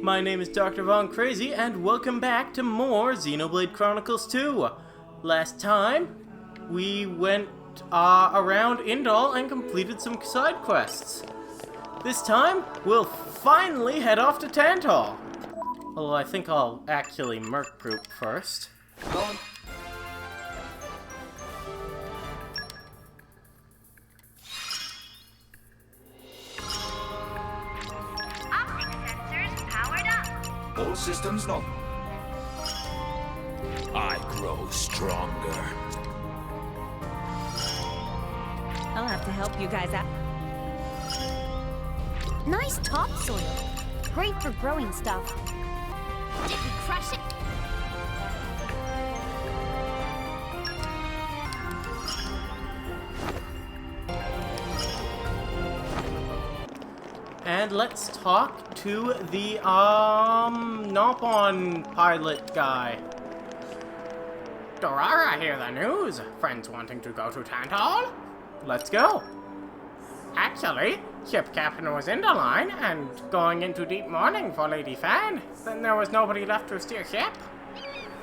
My name is Dr. Von Crazy, and welcome back to more Xenoblade Chronicles 2. Last time, we went around Indal and completed some side quests. This time, we'll finally head off to Tantal. Although I think I'll actually merc group first. All systems normal. I grow stronger. I'll have to help you guys out. Nice topsoil. Great for growing stuff. Did we crush it? And let's talk to the, Nopon pilot guy. Dorara, hear the news. Friends wanting to go to Tantal? Let's go. Actually, ship captain was in the line and going into deep mourning for Lady Fan. Then there was nobody left to steer ship.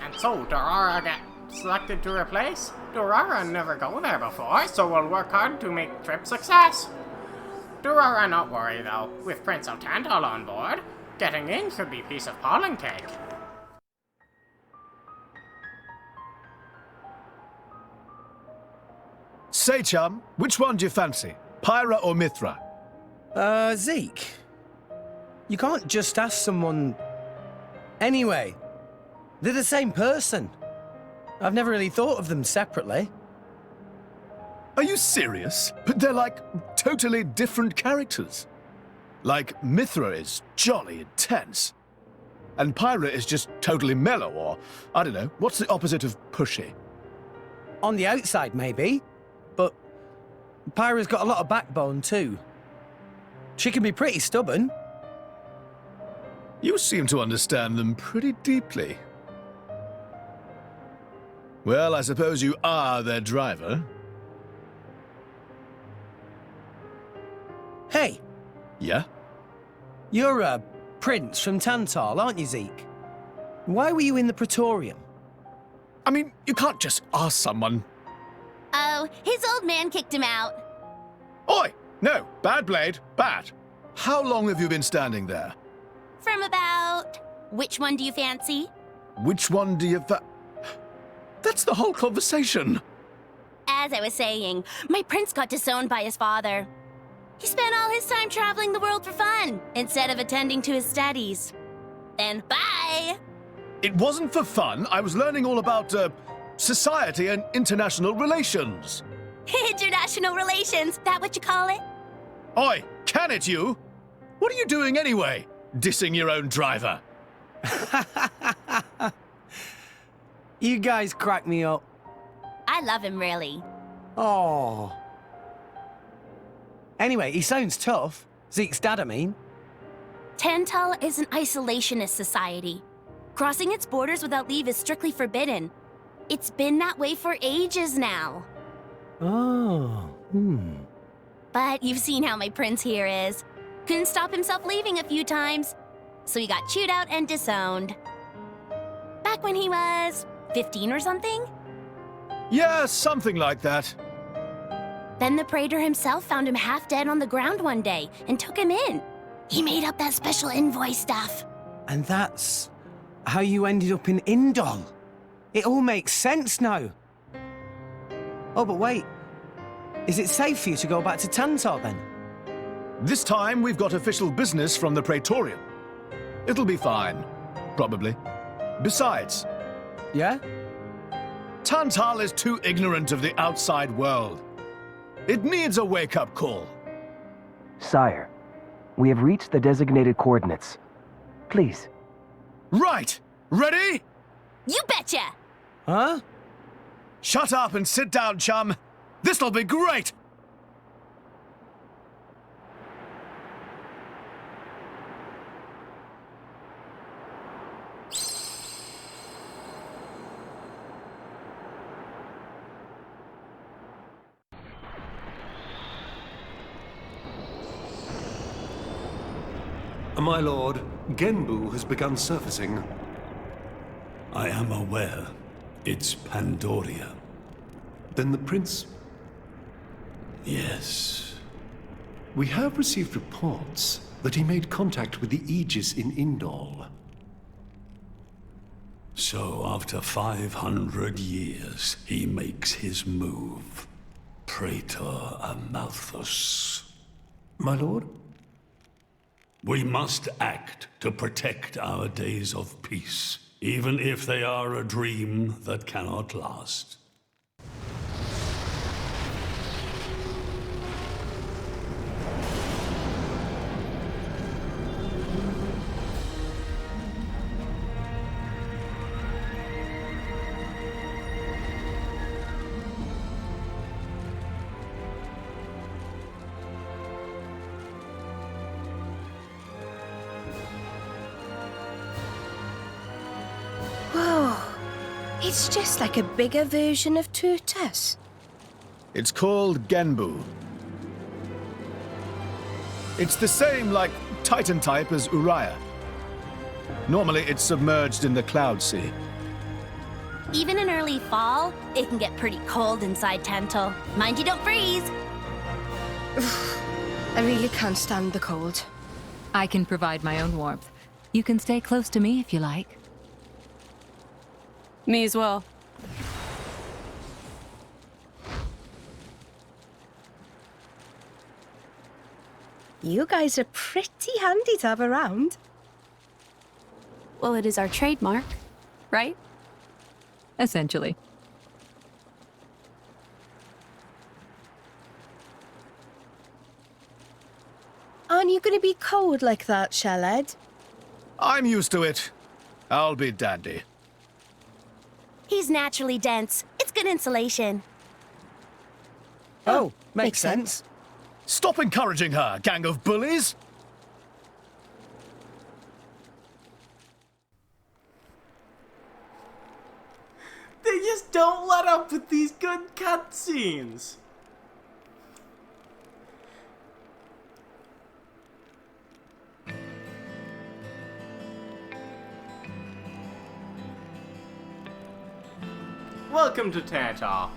And so Dorara got selected to replace. Dorara never go there before, so we'll work hard to make trip success. Dorara not worry though, with Prince of Tantal on board, getting in should be piece of pollen cake. Say, chum, which one do you fancy? Pyra or Mithra? Zeke. You can't just ask someone... Anyway, they're the same person. I've never really thought of them separately. Are you serious? But they're like totally different characters. Like, Mithra is jolly intense. And Pyra is just totally mellow, or, I don't know, what's the opposite of pushy? On the outside, maybe. But Pyra's got a lot of backbone, too. She can be pretty stubborn. You seem to understand them pretty deeply. Well, I suppose you are their driver. Hey! Yeah? You're a prince from Tantal, aren't you, Zeke? Why were you in the Praetorium? I mean, you can't just ask someone. Oh, his old man kicked him out. Oi! No, bad blade, bad. How long have you been standing there? From about... Which one do you fancy? Which one do you That's the whole conversation. As I was saying, my prince got disowned by his father. He spent all his time traveling the world for fun, instead of attending to his studies. Then bye! It wasn't for fun. I was learning all about, society and international relations. International relations, that what you call it? Oi, can it you? What are you doing anyway? Dissing your own driver. You guys crack me up. I love him, really. Oh. Anyway, he sounds tough. Zeke's dad, I mean. Tantal is an isolationist society. Crossing its borders without leave is strictly forbidden. It's been that way for ages now. Oh, But you've seen how my prince here is. Couldn't stop himself leaving a few times. So he got chewed out and disowned. Back when he was 15 or something? Yeah, something like that. Then the Praetor himself found him half dead on the ground one day and took him in. He made up that special envoy stuff. And that's how you ended up in Indal. It all makes sense now. Oh, but wait. Is it safe for you to go back to Tantal, then? This time we've got official business from the Praetorium. It'll be fine. Probably. Besides, Yeah? Tantal is too ignorant of the outside world. It needs a wake-up call. Sire, we have reached the designated coordinates. Please. Right! Ready? You betcha! Huh? Shut up and sit down, chum. This'll be great! My lord, Genbu has begun surfacing. I am aware. It's Pandoria. Then the prince... Yes. We have received reports that he made contact with the Aegis in Indol. So after 500 years, he makes his move. Praetor Amalthus. My lord? We must act to protect our days of peace, even if they are a dream that cannot last. Whoa. It's just like a bigger version of Turtus. It's called Genbu. It's the same, like, Titan type as Uriah. Normally, it's submerged in the Cloud Sea. Even in early fall, it can get pretty cold inside Tantal. Mind you don't freeze. I really can't stand the cold. I can provide my own warmth. You can stay close to me if you like. Me as well. You guys are pretty handy to have around. Well, it is our trademark, right? Essentially. Aren't you going to be cold like that, Shellhead? I'm used to it. I'll be dandy. He's naturally dense. It's good insulation. Oh, makes sense. Stop encouraging her, gang of bullies! They just don't let up with these good cutscenes. Welcome to Tantal.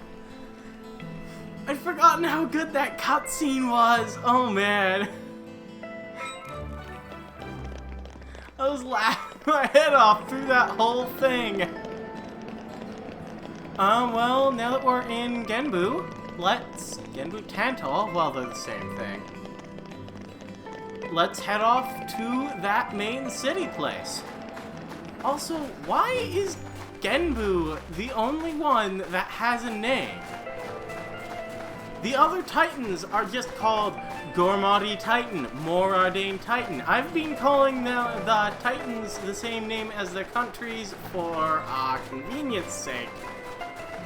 I'd forgotten how good that cutscene was. Oh man. I was laughing my head off through that whole thing. Well, now that we're in Genbu, Genbu Tantal, well, they're the same thing. Let's head off to that main city place. Also, why is Genbu the only one that has a name? The other Titans are just called Gormati Titan, Moradane Titan. I've been calling the Titans the same name as their countries for convenience sake.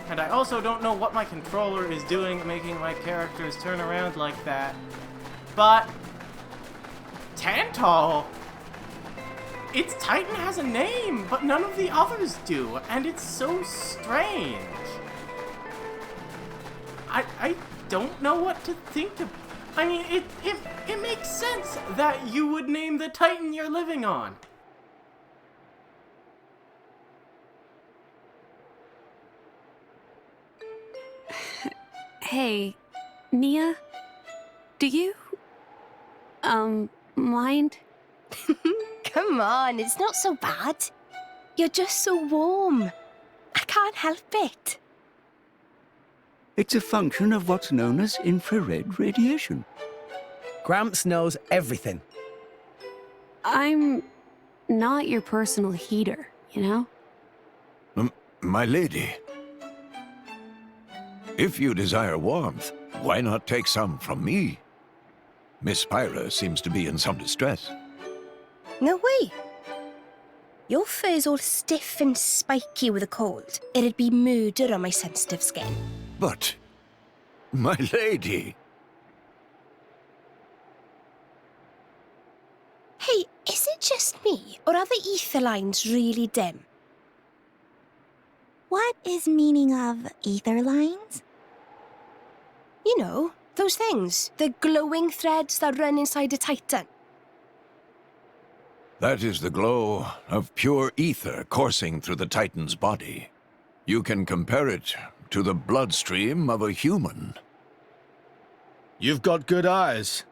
And I also don't know what my controller is doing, making my characters turn around like that. But Tantal, its Titan has a name, but none of the others do, and it's so strange. I don't know what to think of. I mean, it makes sense that you would name the Titan you're living on. Hey, Nia? Do you... mind? Come on, it's not so bad. You're just so warm. I can't help it. It's a function of what's known as infrared radiation. Gramps knows everything. I'm not your personal heater, you know? My lady, if you desire warmth, why not take some from me? Miss Pyra seems to be in some distress. No way. Your fur's all stiff and spiky with a cold. It'd be murder on my sensitive skin. But, my lady... Hey, is it just me, or are the ether lines really dim? What is meaning of ether lines? You know, those things. The glowing threads that run inside a Titan. That is the glow of pure ether coursing through the Titan's body. You can compare it to the bloodstream of a human. You've got good eyes.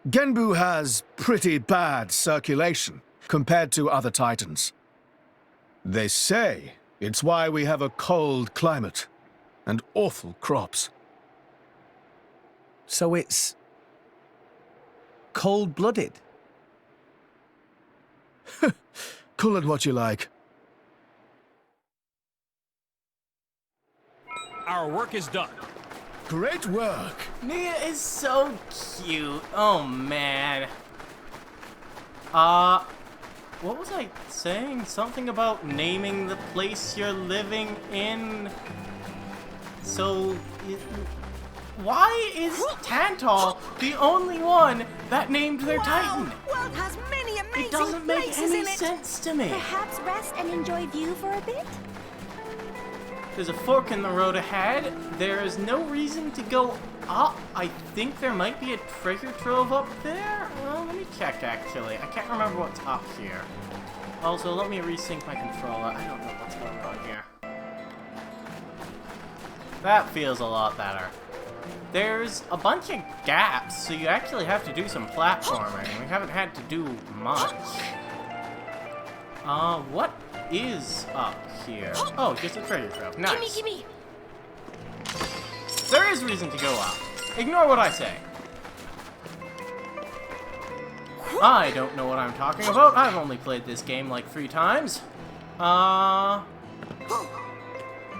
Genbu has pretty bad circulation compared to other Titans. They say it's why we have a cold climate and awful crops. So it's cold-blooded? Call it what you like. Our work is done. Great work. Nia is so cute. Oh, man. What was I saying? Something about naming the place you're living in? So, why is Tantal the only one that named their Titan? World has many amazing It doesn't make places any in it. sense to me. Perhaps rest and enjoy view for a bit? There's a fork in the road ahead. There is no reason to go up. I think there might be a treasure trove up there. Well, let me check, actually. I can't remember what's up here. Also, let me resync my controller. I don't know what's going on here. That feels a lot better. There's a bunch of gaps, so you actually have to do some platforming. We haven't had to do much. What is up here? Oh, just a treasure trove. Nice. Gimme! There is reason to go up. Ignore what I say. I don't know what I'm talking about. I've only played this game like 3 times.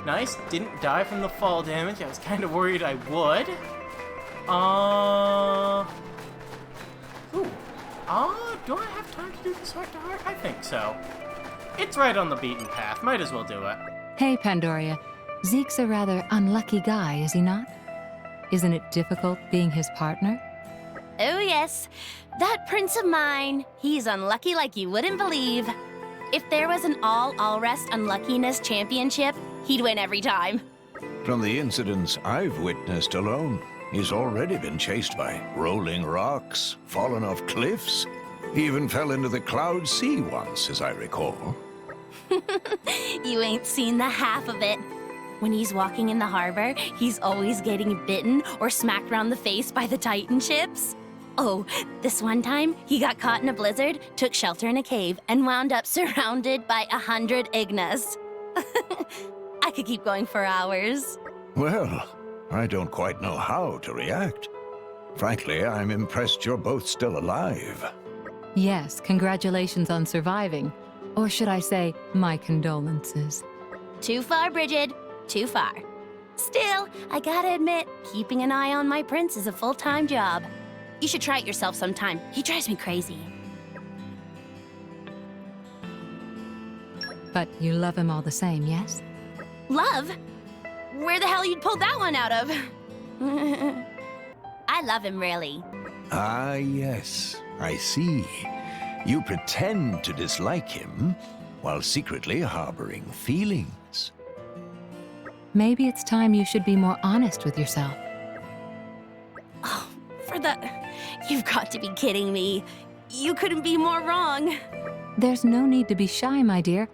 Nice. Didn't die from the fall damage. I was kind of worried I would. Ooh. Do I have time to do this heart to heart? I think so. It's right on the beaten path. Might as well do it. Hey, Pandoria. Zeke's a rather unlucky guy, is he not? Isn't it difficult being his partner? Oh, yes. That prince of mine, he's unlucky like you wouldn't believe. If there was an all-rest unluckiness championship, he'd win every time. From the incidents I've witnessed alone, he's already been chased by rolling rocks, fallen off cliffs, even fell into the cloud sea once, as I recall. You ain't seen the half of it. When he's walking in the harbor, he's always getting bitten or smacked around the face by the Titan ships. Oh, this one time, he got caught in a blizzard, took shelter in a cave, and wound up surrounded by 100 Ignas. I could keep going for hours. Well, I don't quite know how to react. Frankly, I'm impressed you're both still alive. Yes, congratulations on surviving. Or should I say, my condolences. Too far, Bridget. Too far. Still, I gotta admit, keeping an eye on my prince is a full-time job. You should try it yourself sometime. He drives me crazy. But you love him all the same, yes? Love? Where the hell you'd pull that one out of? I love him, really. Ah, yes. I see. You pretend to dislike him while secretly harboring feelings. Maybe it's time you should be more honest with yourself. Oh, for the... You've got to be kidding me. You couldn't be more wrong. There's no need to be shy, my dear.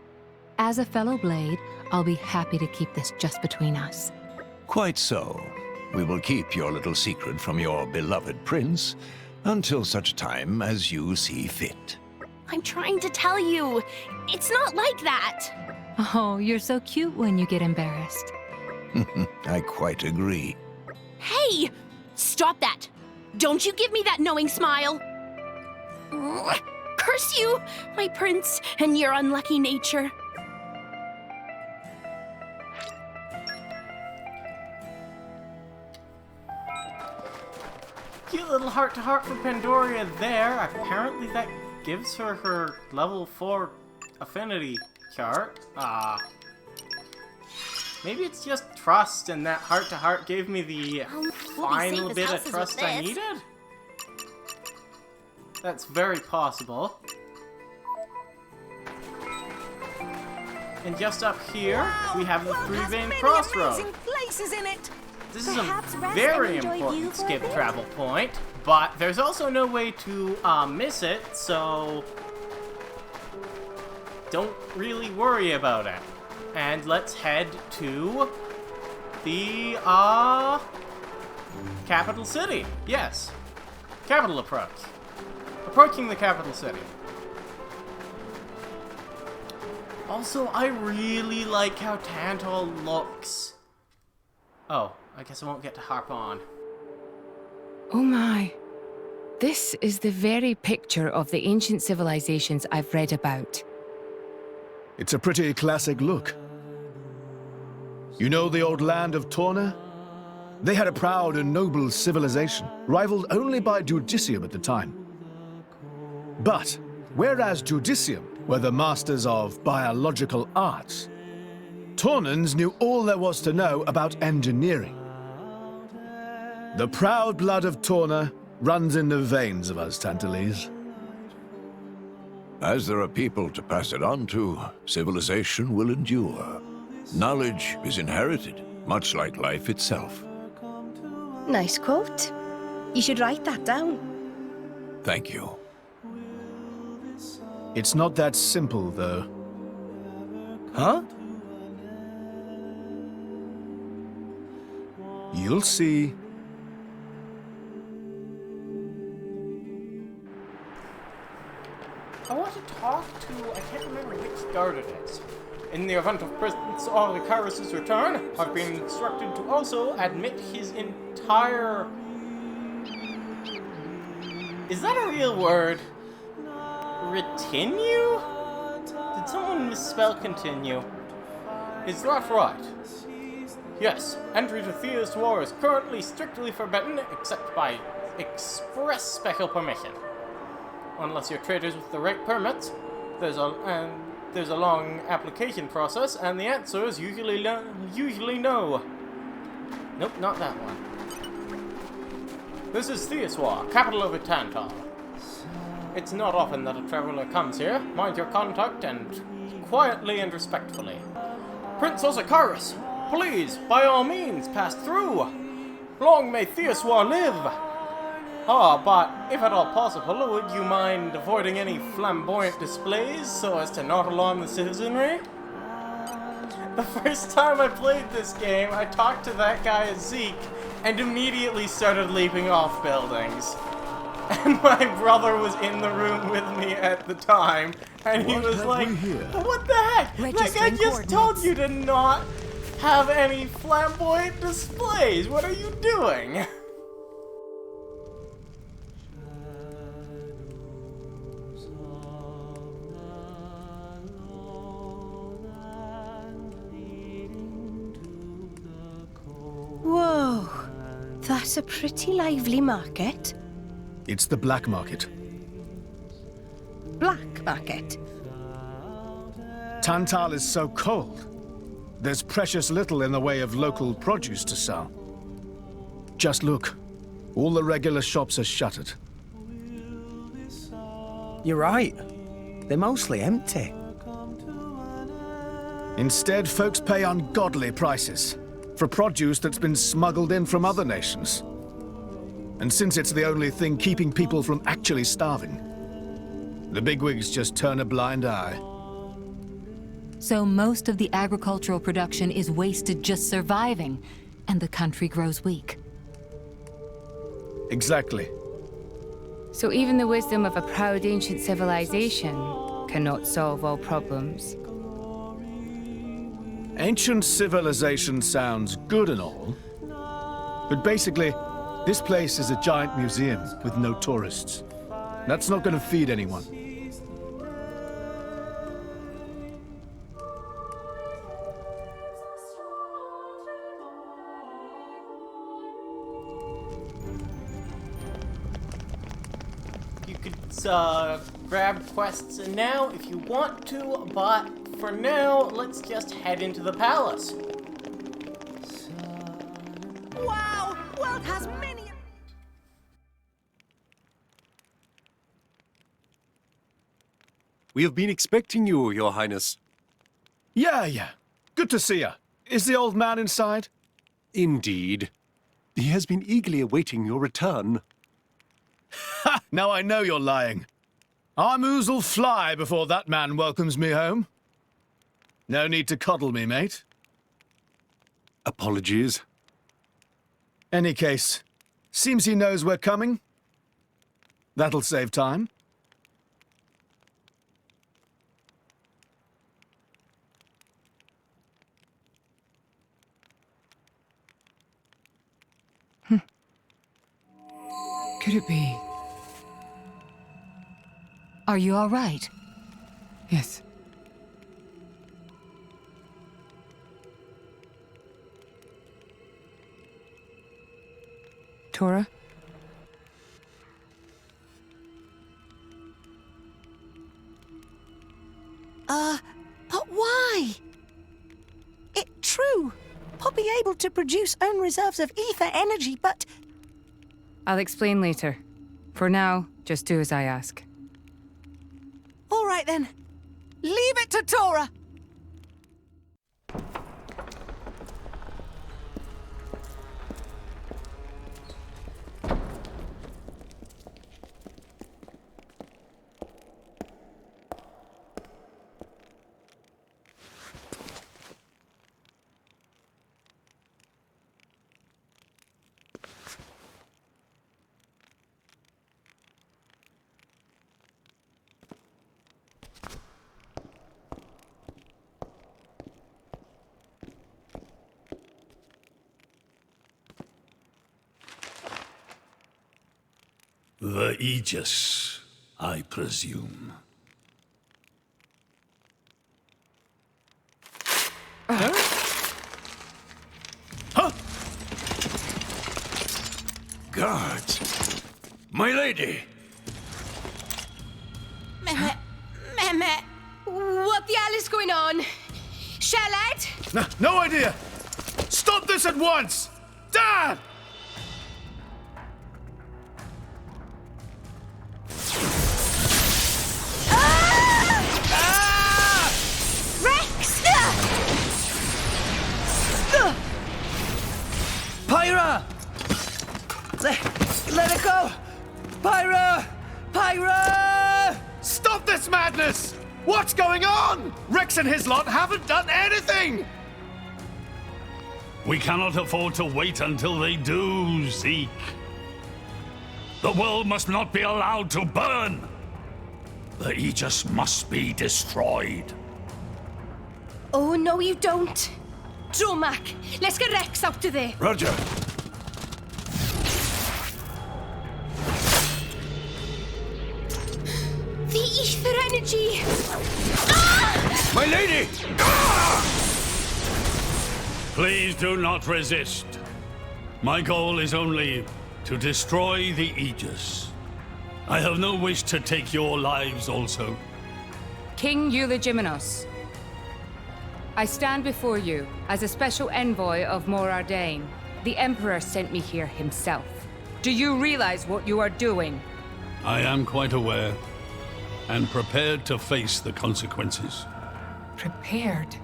As a fellow Blade, I'll be happy to keep this just between us. Quite so. We will keep your little secret from your beloved prince until such time as you see fit. I'm trying to tell you. It's not like that. Oh, you're so cute when you get embarrassed. I quite agree. Hey! Stop that! Don't you give me that knowing smile! Curse you, my prince, and your unlucky nature. Cute little heart-to-heart for Pandoria there. Apparently that gives her her level 4 affinity chart. Maybe it's just trust, and that heart-to-heart gave me the final bit of trust I needed? That's very possible. And just up here, we have the Three-Vein Crossroad. Places in it. This is a very important skip travel point. But there's also no way to miss it, so don't really worry about it. And let's head to the capital city. Yes, capital approach. Approaching the capital city. Also, I really like how Tantal looks. Oh, I guess I won't get to harp on. Oh my. This is the very picture of the ancient civilizations I've read about. It's a pretty classic look. You know the old land of Torna? They had a proud and noble civilization, rivaled only by Judicium at the time. But, whereas Judicium were the masters of biological arts, Tornans knew all there was to know about engineering. The proud blood of Torna runs in the veins of us Tantalese. As there are people to pass it on to, civilization will endure. Knowledge is inherited, much like life itself. Nice quote. You should write that down. Thank you. It's not that simple, though. Huh? You'll see. I want to talk to, I can't remember which guard it is. In the event of Prince Arlecarius' return, I've been instructed to also admit his entire... Is that a real word? Retinue? Did someone misspell continue? Is that right? Yes, entry to Thea's War is currently strictly forbidden except by express special permission. Unless you're traders with the right permits, there's a long application process, and the answer is usually no. Nope, not that one. This is Theoswar, capital of Tantal. It's not often that a traveler comes here. Mind your conduct and quietly and respectfully. Prince Arlecarius, please, by all means, pass through. Long may Theoswar live. But if at all possible, would you mind avoiding any flamboyant displays so as to not alarm the citizenry? The first time I played this game, I talked to that guy Zeke and immediately started leaping off buildings. And my brother was in the room with me at the time, and he was like, what the heck? Like, I just told you to not have any flamboyant displays. What are you doing? Whoa, that's a pretty lively market. It's the black market. Black market? Tantal is so cold. There's precious little in the way of local produce to sell. Just look. All the regular shops are shuttered. You're right. They're mostly empty. Instead, folks pay ungodly prices for produce that's been smuggled in from other nations. And since it's the only thing keeping people from actually starving, the bigwigs just turn a blind eye. So most of the agricultural production is wasted just surviving, and the country grows weak. Exactly. So even the wisdom of a proud ancient civilization cannot solve all problems. Ancient civilization sounds good and all, but basically, this place is a giant museum with no tourists. That's not going to feed anyone. You could grab quests now if you want to, but for now, let's just head into the palace. Wow! World has many... We have been expecting you, Your Highness. Yeah. Good to see you. Is the old man inside? Indeed. He has been eagerly awaiting your return. Ha! Now I know you're lying. Our moos'll fly before that man welcomes me home. No need to coddle me, mate. Apologies. Any case, seems he knows we're coming. That'll save time. Could it be? Are you all right? Yes. Tora? But why? It true. Pod be able to produce own reserves of ether energy, but... I'll explain later. For now, just do as I ask. All right then. Leave it to Tora. The Aegis, I presume. Huh? Guards! My lady! Mehmet, what the hell is going on? Charlotte? No idea! Stop this at once! Dad! Rex! Pyra! Let it go! Pyra! Pyra! Stop this madness! What's going on? Rex and his lot haven't done anything! We cannot afford to wait until they do, Zeke. The world must not be allowed to burn. The Aegis must be destroyed. Oh, no, you don't. Dromac, let's get Rex out of there. Roger. The ether energy! Ah! My lady! Ah! Please do not resist. My goal is only to destroy the Aegis. I have no wish to take your lives also. King Eulogimenos, I stand before you as a special envoy of Morardain. The Emperor sent me here himself. Do you realize what you are doing? I am quite aware, and prepared to face the consequences. Prepared?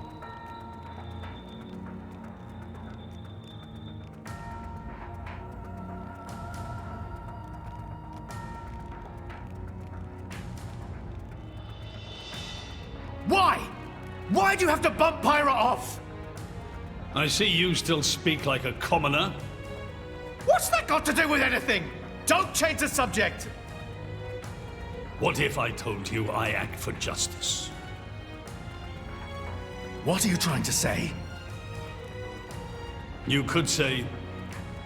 Why? Why do you have to bump Pyra off? I see you still speak like a commoner. What's that got to do with anything? Don't change the subject! What if I told you I act for justice? What are you trying to say? You could say,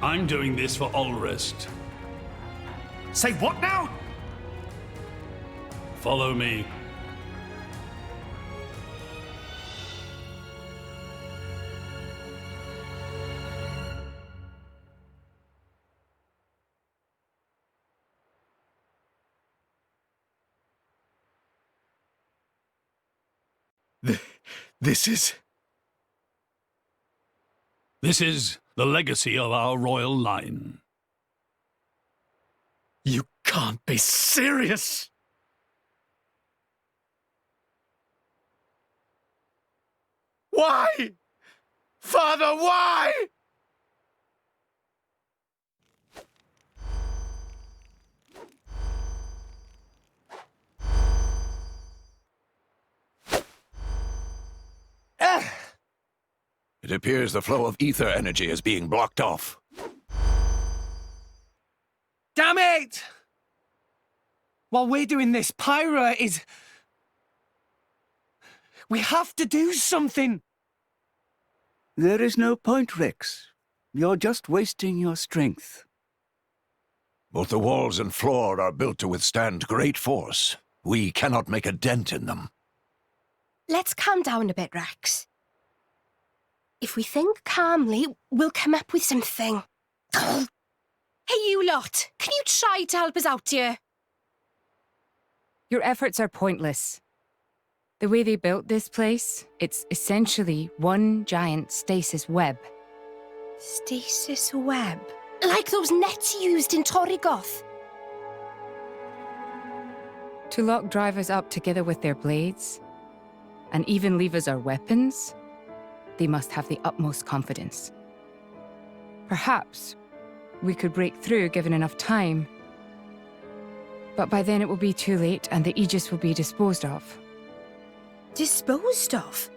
I'm doing this for Ulrist. Say what now? Follow me. This is... This is the legacy of our royal line. You can't be serious! Why? Father, why? It appears the flow of ether energy is being blocked off. Damn it! While we're doing this, Pyra is... We have to do something! There is no point, Rex. You're just wasting your strength. Both the walls and floor are built to withstand great force. We cannot make a dent in them. Let's calm down a bit, Rex. If we think calmly, we'll come up with something. Hey, you lot! Can you try to help us out here? Your efforts are pointless. The way they built this place, it's essentially one giant stasis web. Stasis web? Like those nets used in Torrigoth? To lock drivers up together with their blades, and even leave us our weapons, they must have the utmost confidence. Perhaps we could break through given enough time, but by then it will be too late and the Aegis will be disposed of. Disposed of?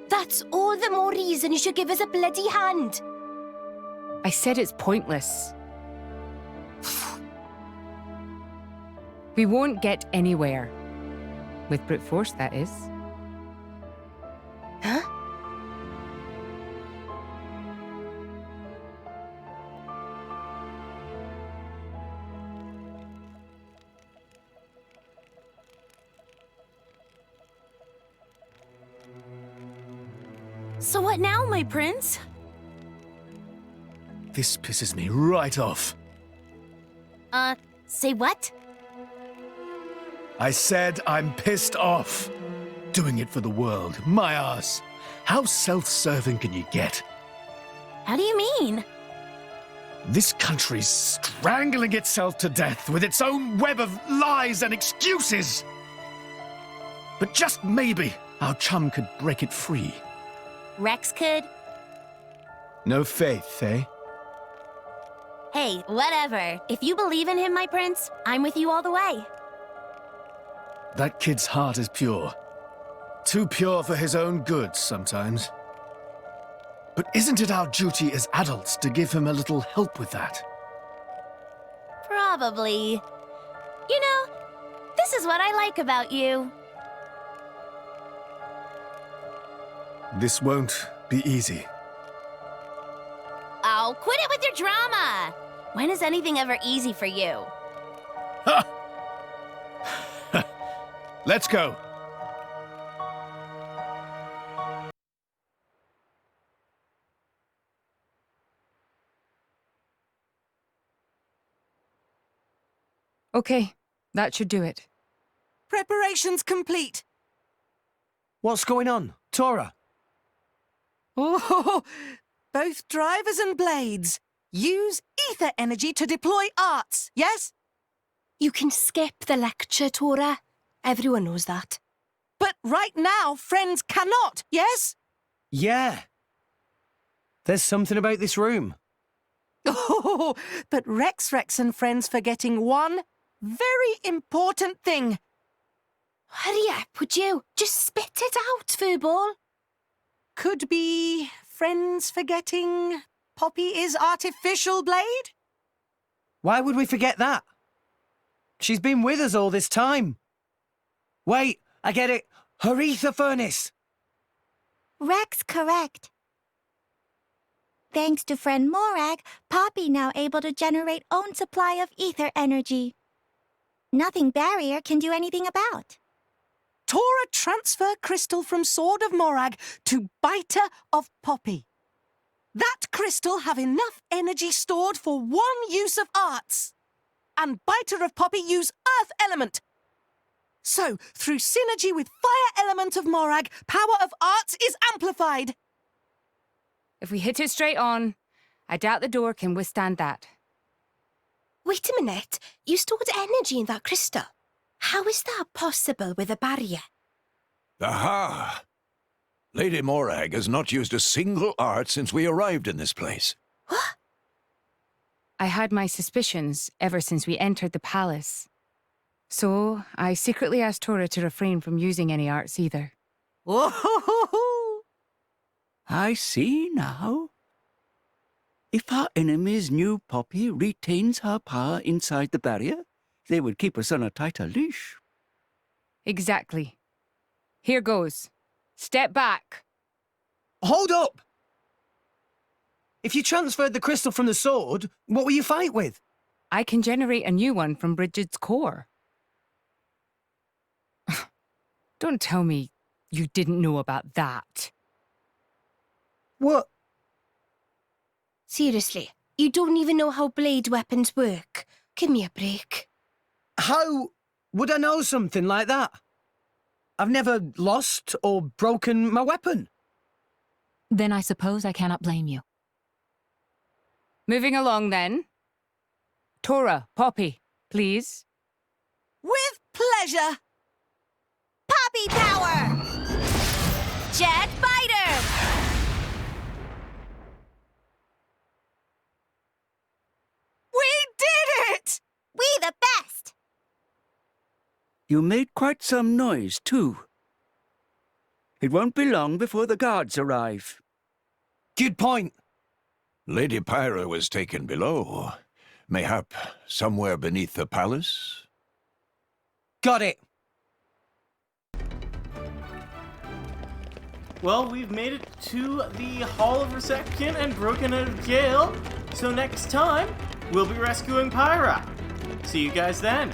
That's all the more reason you should give us a bloody hand. I said it's pointless. We won't get anywhere. With brute force, that is. Huh? So what now, my prince? This pisses me right off. Say what? I said I'm pissed off. Doing it for the world, my ass. How self-serving can you get? How do you mean? This country's strangling itself to death with its own web of lies and excuses. But just maybe our chum could break it free. Rex could? No faith, eh? Hey, whatever. If you believe in him, my prince, I'm with you all the way. That kid's heart is pure. Too pure for his own good sometimes. But isn't it our duty as adults to give him a little help with that? Probably. You know, this is what I like about you. This won't be easy. Oh, quit it with your drama! When is anything ever easy for you? Ha! Let's go. Okay, that should do it. Preparations complete. What's going on, Tora? Oh, both drivers and blades. Use ether energy to deploy arts, yes? You can skip the lecture, Tora. Everyone knows that. But right now, friends cannot, yes? Yeah. There's something about this room. Oh, but Rex and friends forgetting one very important thing. Hurry up, would you? Just spit it out, Furball. Could be friends forgetting Poppy is artificial blade? Why would we forget that? She's been with us all this time. Wait, I get it. Her ether furnace. Rex correct. Thanks to friend Morag, Poppy now able to generate own supply of ether energy. Nothing barrier can do anything about. Tora transfer crystal from Sword of Morag to Biter of Poppy. That crystal have enough energy stored for one use of arts. And Biter of Poppy use Earth Element. So, through synergy with Fire Element of Morag, power of arts is amplified. If we hit it straight on, I doubt the door can withstand that. Wait a minute. You stored energy in that crystal. How is that possible with a barrier? Aha! Lady Morag has not used a single art since we arrived in this place. What? I had my suspicions ever since we entered the palace. So, I secretly asked Tora to refrain from using any arts either. Whoa! I see now. If our enemy's new Poppy retains her power inside the barrier, they would keep us on a tighter leash. Exactly. Here goes. Step back. Hold up! If you transferred the crystal from the sword, what will you fight with? I can generate a new one from Bridget's core. Don't tell me you didn't know about that. What? Seriously, you don't even know how blade weapons work. Give me a break. How would I know something like that? I've never lost or broken my weapon. Then I suppose I cannot blame you. Moving along then. Tora, Poppy, please. With pleasure! Poppy power! Jet fighter! We did it! We the best! You made quite some noise, too. It won't be long before the guards arrive. Good point. Lady Pyra was taken below. Mayhap somewhere beneath the palace? Got it. Well, we've made it to the Hall of Reception and broken out of jail. So next time, we'll be rescuing Pyra. See you guys then.